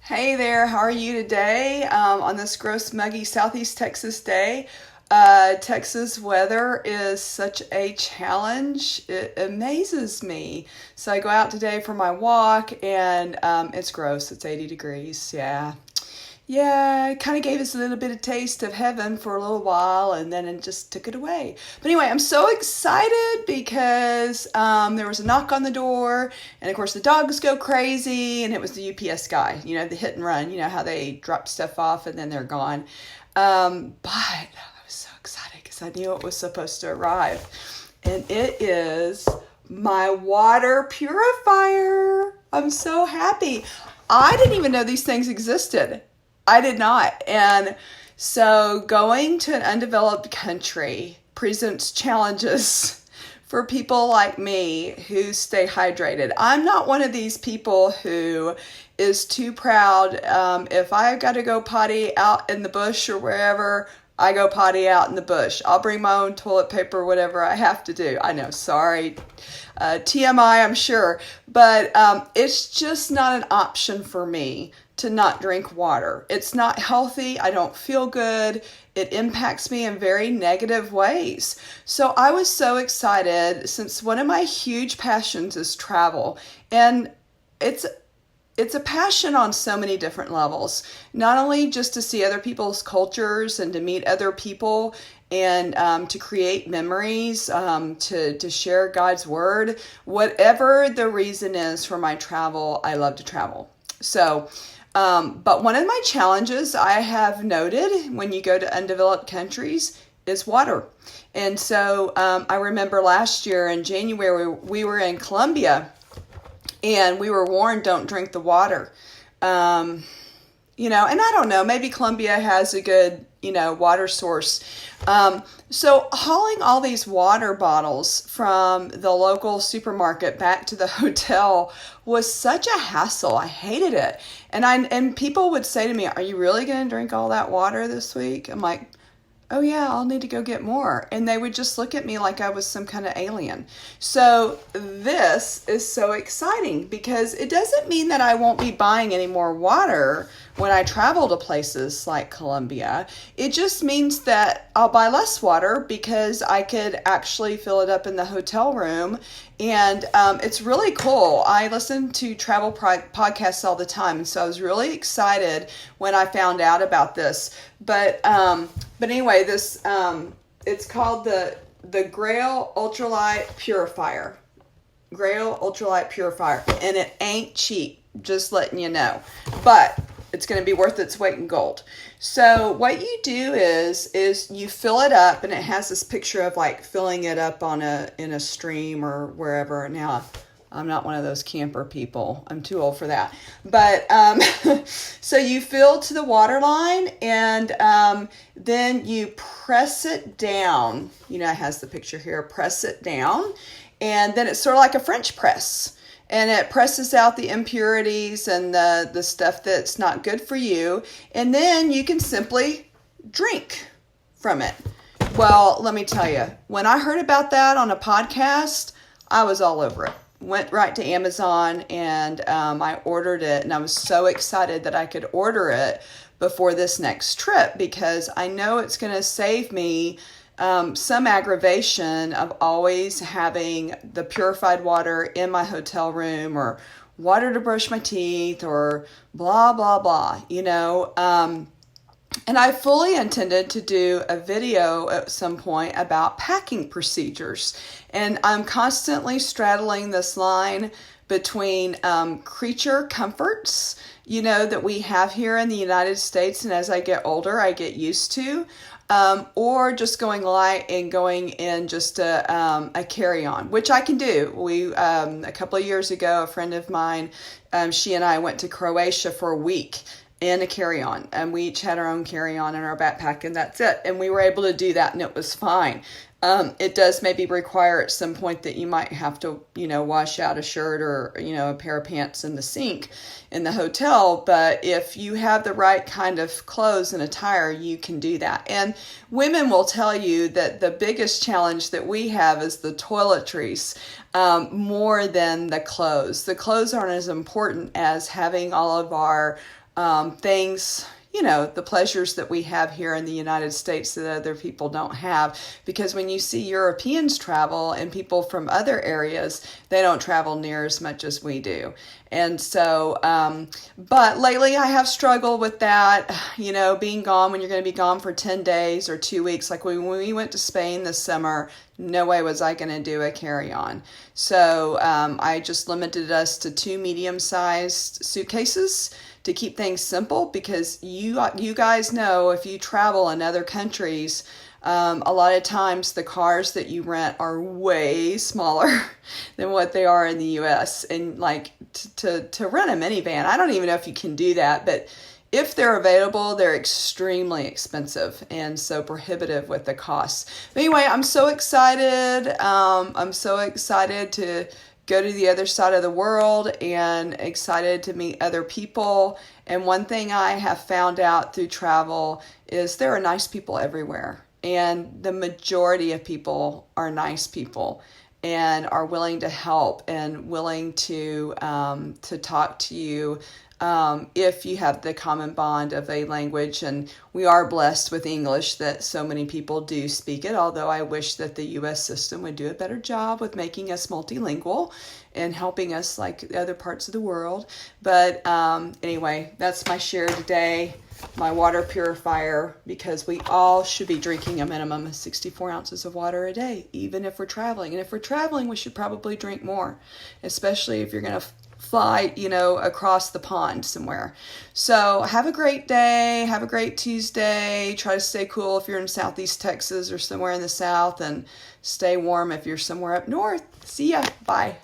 Hey there, how are you today on this gross, muggy Southeast Texas day? Texas weather is such a challenge. It amazes me. So I go out today for my walk and it's gross. It's 80 degrees. Yeah. Yeah, it kind of gave us a little bit of taste of heaven for a little while and then it just took it away. But anyway, I'm so excited because there was a knock on the door and of course the dogs go crazy and it was the UPS guy, the hit and run, how they drop stuff off and then they're gone. But I was so excited because I knew it was supposed to arrive. And it is my water purifier. I'm so happy. I didn't even know these things existed. I did not. And so going to an undeveloped country presents challenges for people like me who stay hydrated. I'm not one of these people who is too proud. If I've got to go potty out in the bush or wherever, I go potty out in the bush. I'll bring my own toilet paper, whatever I have to do. I know, sorry. TMI, I'm sure. But it's just not an option for me to not drink water. It's not healthy. I don't feel good. It impacts me in very negative ways. So I was so excited since one of my huge passions is travel. And it's a passion on so many different levels, not only just to see other people's cultures and to meet other people and to create memories, to share God's word. Whatever the reason is for my travel, I love to travel. So, but one of my challenges I have noted when you go to undeveloped countries is water. And so I remember last year in January, we were in Colombia and we were warned, don't drink the water. And I don't know, maybe Colombia has a good, water source. So hauling all these water bottles from the local supermarket back to the hotel was such a hassle. I hated it. And people would say to me, are you really going to drink all that water this week? I'm like, oh yeah, I'll need to go get more. And they would just look at me like I was some kind of alien. So this is so exciting because it doesn't mean that I won't be buying any more water when I travel to places like Colombia. It just means that I'll buy less water because I could actually fill it up in the hotel room. And it's really cool. I listen to travel podcasts all the time. And so I was really excited when I found out about this. But anyway, this it's called the Grayle Ultralight Purifier. Grayle Ultralight Purifier. And it ain't cheap, just letting you know. But it's going to be worth its weight in gold. So what you do is you fill it up, and it has this picture of like filling it up in a stream or wherever. Now, I'm not one of those camper people. I'm too old for that. But so you fill to the water line, and then you press it down. It has the picture here. Press it down, and then it's sort of like a French press. And it presses out the impurities and the stuff that's not good for you. And then you can simply drink from it. Well, let me tell you, when I heard about that on a podcast, I was all over it. Went right to Amazon and I ordered it. And I was so excited that I could order it before this next trip because I know it's going to save me some aggravation of always having the purified water in my hotel room or water to brush my teeth or blah, blah, blah, and I fully intended to do a video at some point about packing procedures. And I'm constantly straddling this line between creature comforts, that we have here in the United States. And as I get older, I get used to. Or just going light and going in just a carry-on, which I can do. We a couple of years ago, a friend of mine, she and I went to Croatia for a week in a carry-on, and we each had our own carry-on in our backpack, and that's it. And we were able to do that, and it was fine. It does maybe require at some point that you might have to, wash out a shirt or, a pair of pants in the sink in the hotel. But if you have the right kind of clothes and attire, you can do that. And women will tell you that the biggest challenge that we have is the toiletries, more than the clothes. The clothes aren't as important as having all of our things, the pleasures that we have here in the United States that other people don't have. Because when you see Europeans travel and people from other areas, they don't travel near as much as we do. And so, but lately I have struggled with that, being gone when you're going to be gone for 10 days or 2 weeks. Like when we went to Spain this summer, no way was I going to do a carry-on. So I just limited us to 2 medium-sized suitcases to keep things simple, because you guys know, if you travel in other countries, a lot of times the cars that you rent are way smaller than what they are in the US. And like to rent a minivan, I don't even know if you can do that, but if they're available, they're extremely expensive and so prohibitive with the costs. But anyway, I'm so excited. I'm so excited to go to the other side of the world and excited to meet other people. And one thing I have found out through travel is there are nice people everywhere. And the majority of people are nice people and are willing to help and willing to talk to you if you have the common bond of a language. And we are blessed with English, that so many people do speak it, although I wish that the U.S. system would do a better job with making us multilingual and helping us like other parts of the world. But anyway, that's my share today, my water purifier, because we all should be drinking a minimum of 64 ounces of water a day, even if we're traveling. And if we're traveling, we should probably drink more, especially if you're going to fly, across the pond somewhere. So have a great day. Have a great Tuesday. Try to stay cool if you're in Southeast Texas or somewhere in the South, and stay warm if you're somewhere up north. See ya. Bye.